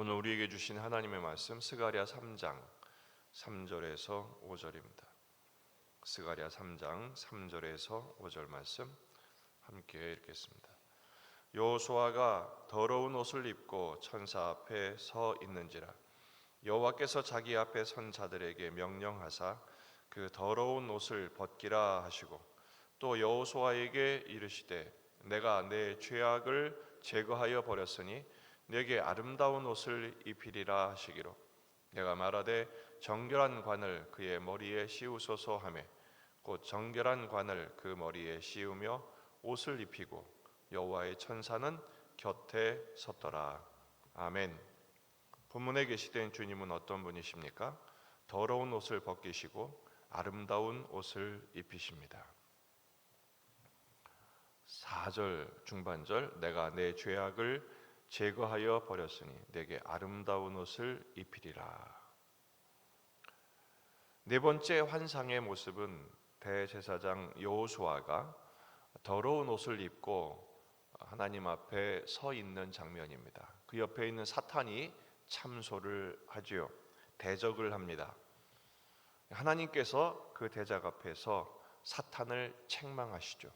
오늘 우리에게 주신 하나님의 말씀 스가랴 3장 3절에서 5절입니다. 스가랴 3장 3절에서 5절 말씀 함께 읽겠습니다. 여호수아가 더러운 옷을 입고 천사 앞에 서 있는지라 여호와께서 자기 앞에 선 자들에게 명령하사 그 더러운 옷을 벗기라 하시고 또 여호수아에게 이르시되 내가 내 죄악을 제거하여 버렸으니 내게 아름다운 옷을 입히리라 하시기로 내가 말하되 정결한 관을 그의 머리에 씌우소서 하매 곧 정결한 관을 그 머리에 씌우며 옷을 입히고 여호와의 천사는 곁에 섰더라. 아멘. 본문에 계시된 주님은 어떤 분이십니까? 더러운 옷을 벗기시고 아름다운 옷을 입히십니다. 4절 중반절 내가 내 죄악을 제거하여 버렸으니 내게 아름다운 옷을 입히리라. 네 번째 환상의 모습은 대제사장 여호수아가 더러운 옷을 입고 하나님 앞에 서 있는 장면입니다. 그 옆에 있는 사탄이 참소를 하지요. 대적을 합니다. 하나님께서 그 대적 앞에서 사탄을 책망하시죠.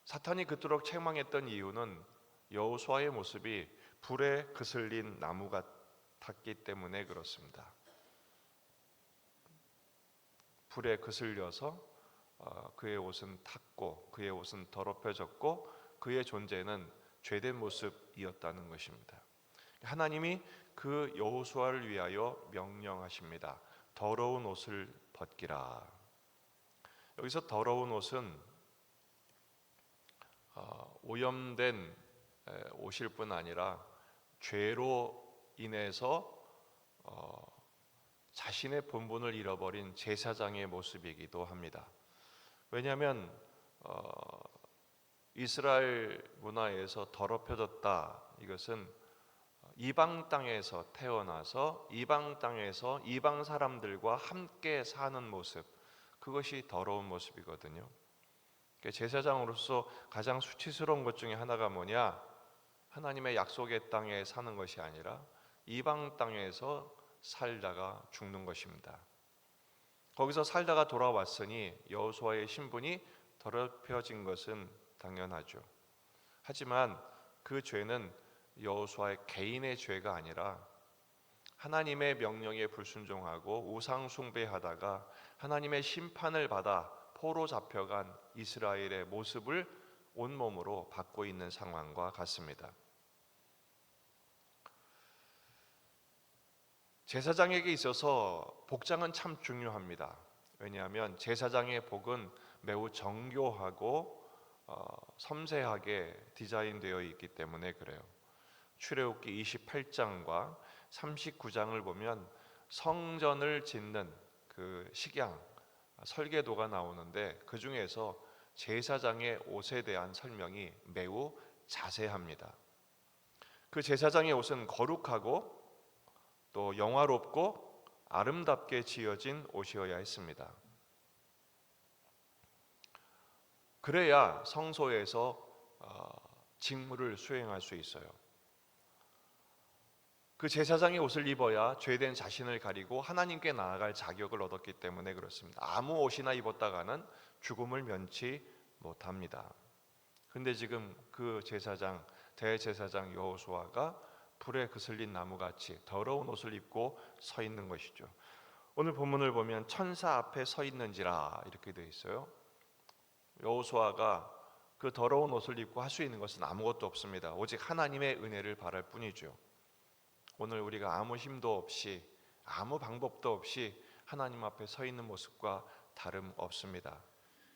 사탄이 그토록 책망했던 이유는 여호수아의 모습이 불에 그슬린 나무 같았기 때문에 그렇습니다. 불에 그슬려서 그의 옷은 탔고 그의 옷은 더럽혀졌고 그의 존재는 죄된 모습이었다는 것입니다. 하나님이 그 여호수아를 위하여 명령하십니다. 더러운 옷을 벗기라. 여기서 더러운 옷은 오염된 옷일 뿐 아니라 죄로 인해서 자신의 본분을 잃어버린 제사장의 모습이기도 합니다. 왜냐하면 이스라엘 문화에서 더럽혀졌다, 이것은 이방 땅에서 태어나서 이방 땅에서 이방 사람들과 함께 사는 모습, 그것이 더러운 모습이거든요. 제사장으로서 가장 수치스러운 것 중에 하나가 뭐냐? 하나님의 약속의 땅에 사는 것이 아니라 이방 땅에서 살다가 죽는 것입니다. 거기서 살다가 돌아왔으니 여호수아의 신분이 더럽혀진 것은 당연하죠. 하지만 그 죄는 여호수아의 개인의 죄가 아니라 하나님의 명령에 불순종하고 우상 숭배하다가 하나님의 심판을 받아 포로 잡혀간 이스라엘의 모습을 온몸으로 받고 있는 상황과 같습니다. 제사장에게 있어서 복장은 참 중요합니다. 왜냐하면 제사장의 복은 매우 정교하고 섬세하게 디자인되어 있기 때문에 그래요. 출애굽기 28장과 39장을 보면 성전을 짓는 그 식양, 설계도가 나오는데 그 중에서 제사장의 옷에 대한 설명이 매우 자세합니다. 그 제사장의 옷은 거룩하고 또 영화롭고 아름답게 지어진 옷이어야 했습니다. 그래야 성소에서 직무를 수행할 수 있어요. 그 제사장의 옷을 입어야 죄된 자신을 가리고 하나님께 나아갈 자격을 얻었기 때문에 그렇습니다. 아무 옷이나 입었다가는 죽음을 면치 못합니다. 그런데 지금 그 제사장, 대제사장 여호수아가 불에 그슬린 나무같이 더러운 옷을 입고 서 있는 것이죠. 오늘 본문을 보면 천사 앞에 서 있는지라 이렇게 되어 있어요. 여호수아가 그 더러운 옷을 입고 할 수 있는 것은 아무것도 없습니다. 오직 하나님의 은혜를 바랄 뿐이죠. 오늘 우리가 아무 힘도 없이 아무 방법도 없이 하나님 앞에 서 있는 모습과 다름없습니다.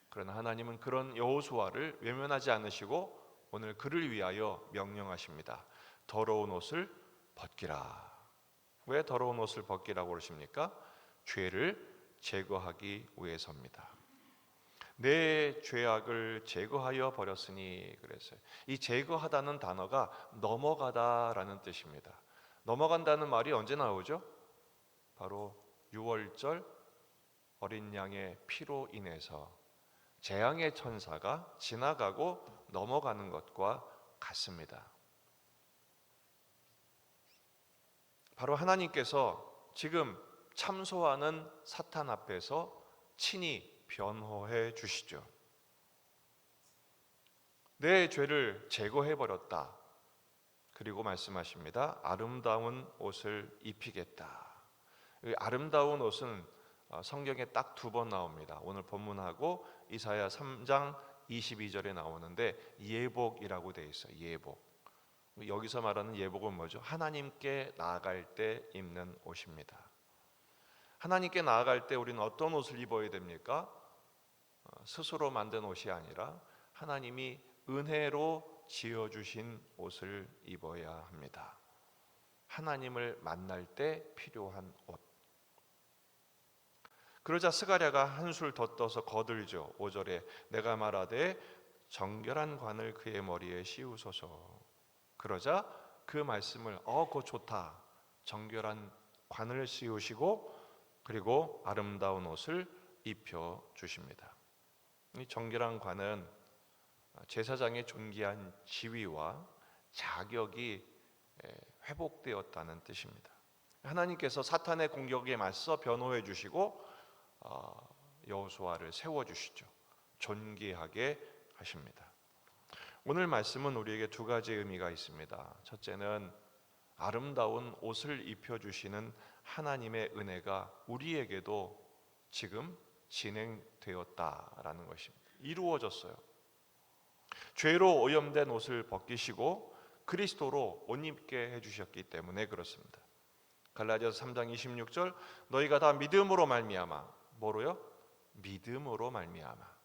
그러나 하나님은 그런 여호수아를 외면하지 않으시고 오늘 그를 위하여 명령하십니다. 더러운 옷을 벗기라. 왜 더러운 옷을 벗기라고 그러십니까? 죄를 제거하기 위해서입니다. 내 죄악을 제거하여 버렸으니 그랬어요. 이 제거하다는 단어가 넘어가다라는 뜻입니다. 넘어간다는 말이 언제 나오죠? 바로 유월절 어린 양의 피로 인해서 재앙의 천사가 지나가고 넘어가는 것과 같습니다. 바로 하나님께서 지금 참소하는 사탄 앞에서 친히 변호해 주시죠. 내 죄를 제거해 버렸다. 그리고 말씀하십니다. 아름다운 옷을 입히겠다. 이 아름다운 옷은 성경에 딱 2번 나옵니다. 오늘 본문하고 이사야 3장 22절에 나오는데 예복이라고 되어 있어요. 예복. 여기서 말하는 예복은 뭐죠? 하나님께 나아갈 때 입는 옷입니다. 하나님께 나아갈 때 우리는 어떤 옷을 입어야 됩니까? 스스로 만든 옷이 아니라 하나님이 은혜로 지어주신 옷을 입어야 합니다. 하나님을 만날 때 필요한 옷. 그러자 스가랴가 한술 더 떠서 거들죠. 5절에 내가 말하되 정결한 관을 그의 머리에 씌우소서. 그러자 그 말씀을 그거 좋다. 정결한 관을 씌우시고 그리고 아름다운 옷을 입혀 주십니다. 이 정결한 관은 제사장의 존귀한 지위와 자격이 회복되었다는 뜻입니다. 하나님께서 사탄의 공격에 맞서 변호해 주시고 여호수아를 세워 주시죠. 존귀하게 하십니다. 오늘 말씀은 우리에게 2가지 의미가 있습니다. 첫째는 아름다운 옷을 입혀 주시는 하나님의 은혜가 우리에게도 지금 진행되었다라는 것입니다. 이루어졌어요. 죄로 오염된 옷을 벗기시고 그리스도로 옷 입게 해주셨기 때문에 그렇습니다. 갈라디아서 3장 26절 너희가 다 믿음으로 말미암아 뭐로요? 믿음으로 말미암아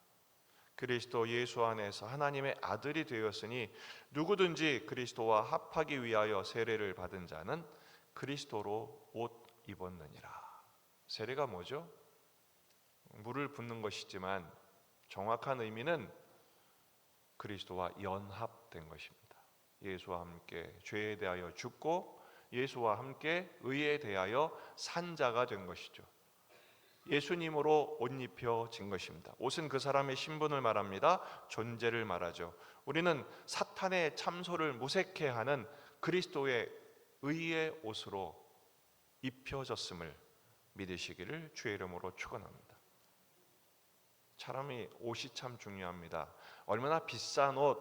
그리스도 예수 안에서 하나님의 아들이 되었으니 누구든지 그리스도와 합하기 위하여 세례를 받은 자는 그리스도로 옷 입었느니라. 세례가 뭐죠? 물을 붓는 것이지만 정확한 의미는 그리스도와 연합된 것입니다. 예수와 함께 죄에 대하여 죽고 예수와 함께 의에 대하여 산 자가 된 것이죠. 예수님으로 옷 입혀진 것입니다. 옷은 그 사람의 신분을 말합니다. 존재를 말하죠. 우리는 사탄의 참소를 무색해 하는 그리스도의 의의 옷으로 입혀졌음을 믿으시기를 주의 이름으로 축원합니다. 사람이 옷이 참 중요합니다. 얼마나 비싼 옷,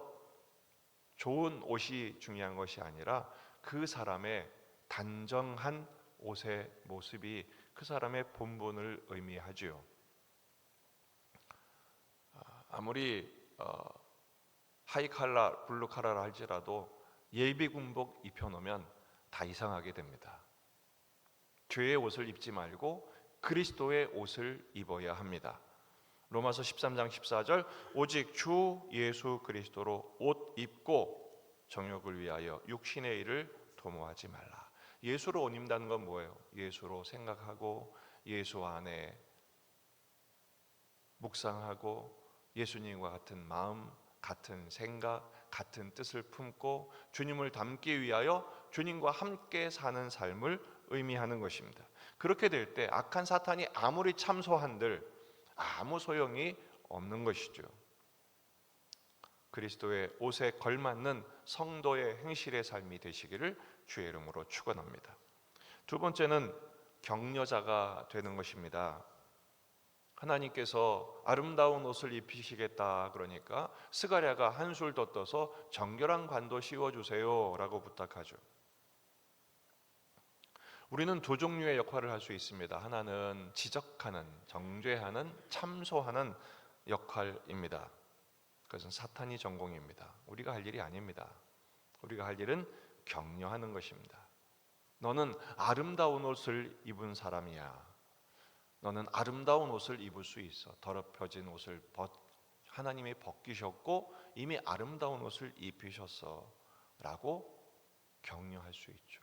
좋은 옷이 중요한 것이 아니라 그 사람의 단정한 옷의 모습이 그 사람의 본분을 의미하지요. 아무리 하이 칼라, 블루 칼라라 할지라도 예비 군복 입혀놓으면 다 이상하게 됩니다. 죄의 옷을 입지 말고 그리스도의 옷을 입어야 합니다. 로마서 13장 14절 오직 주 예수 그리스도로 옷 입고 정욕을 위하여 육신의 일을 도모하지 말라. 예수로 옷 입는다는 건 뭐예요? 예수로 생각하고 예수 안에 묵상하고 예수님과 같은 마음, 같은 생각, 같은 뜻을 품고 주님을 닮기 위하여 주님과 함께 사는 삶을 의미하는 것입니다. 그렇게 될 때 악한 사탄이 아무리 참소한들 아무 소용이 없는 것이죠. 그리스도의 옷에 걸맞는 성도의 행실의 삶이 되시기를 주의 이름으로 축원합니다. 2번째는 격려자가 되는 것입니다. 하나님께서 아름다운 옷을 입히시겠다 그러니까 스가랴가 한술 더 떠서 정결한 관도 씌워주세요 라고 부탁하죠. 우리는 2 종류의 역할을 할 수 있습니다. 하나는 지적하는, 정죄하는, 참소하는 역할입니다. 그것은 사탄이 전공입니다. 우리가 할 일이 아닙니다. 우리가 할 일은 격려하는 것입니다. 너는 아름다운 옷을 입은 사람이야. 너는 아름다운 옷을 입을 수 있어. 더럽혀진 옷을 하나님이 벗기셨고 이미 아름다운 옷을 입히셨어 라고 격려할 수 있죠.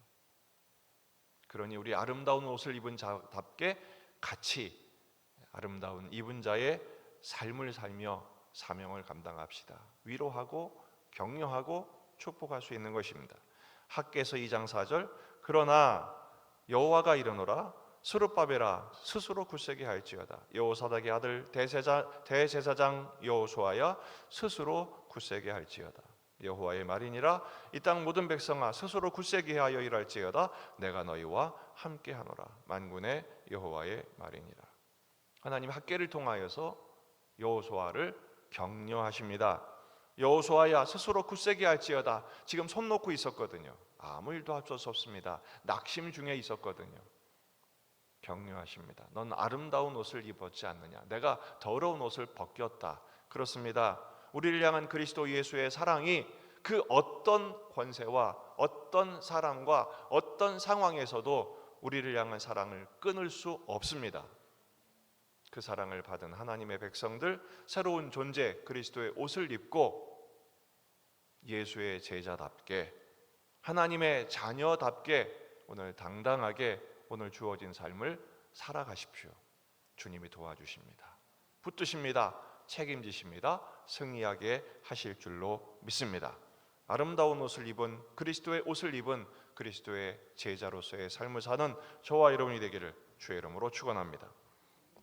그러니 우리 아름다운 옷을 입은 자답게 같이 아름다운 입은 자의 삶을 살며 사명을 감당합시다. 위로하고 격려하고 축복할 수 있는 것입니다. 학개서 2장 4절 그러나 여호와가 이르노라 스룹바벨아 스스로 굳세게 할지어다. 여호사닥의 아들 대제사장 여호수아야 스스로 굳세게 할지어다. 여호와의 말이니라. 이 땅 모든 백성아 스스로 굳세게 하여 일할지어다. 내가 너희와 함께하노라. 만군의 여호와의 말이니라. 하나님 학계를 통하여서 여호수아를 격려하십니다. 여호수아야 스스로 굳세게 할지어다. 지금 손 놓고 있었거든요. 아무 일도 할 수 없습니다. 낙심 중에 있었거든요. 격려하십니다. 넌 아름다운 옷을 입었지 않느냐? 내가 더러운 옷을 벗겼다. 그렇습니다. 우리를 향한 그리스도 예수의 사랑이 그 어떤 권세와 어떤 사람과 어떤 상황에서도 우리를 향한 사랑을 끊을 수 없습니다. 그 사랑을 받은 하나님의 백성들, 새로운 존재 그리스도의 옷을 입고 예수의 제자답게, 하나님의 자녀답게 오늘 당당하게 오늘 주어진 삶을 살아가십시오. 주님이 도와주십니다. 붙드십니다. 책임지십니다. 승리하게 하실 줄로 믿습니다. 아름다운 옷을 입은, 그리스도의 옷을 입은 그리스도의 제자로서의 삶을 사는 저와 여러분이 되기를 주의 이름으로 축원합니다.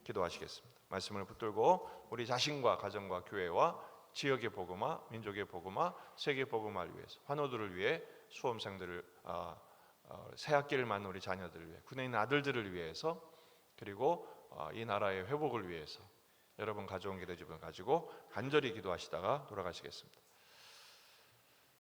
기도하시겠습니다. 말씀을 붙들고 우리 자신과 가정과 교회와 지역의 복음화, 민족의 복음화, 세계 복음화를 위해서, 환우들을 위해, 수험생들을 새학기를 맞는 우리 자녀들을 위해, 군에 있는 아들들을 위해서, 그리고 이 나라의 회복을 위해서 여러분 가져온 기도집을 가지고 간절히 기도하시다가 돌아가시겠습니다.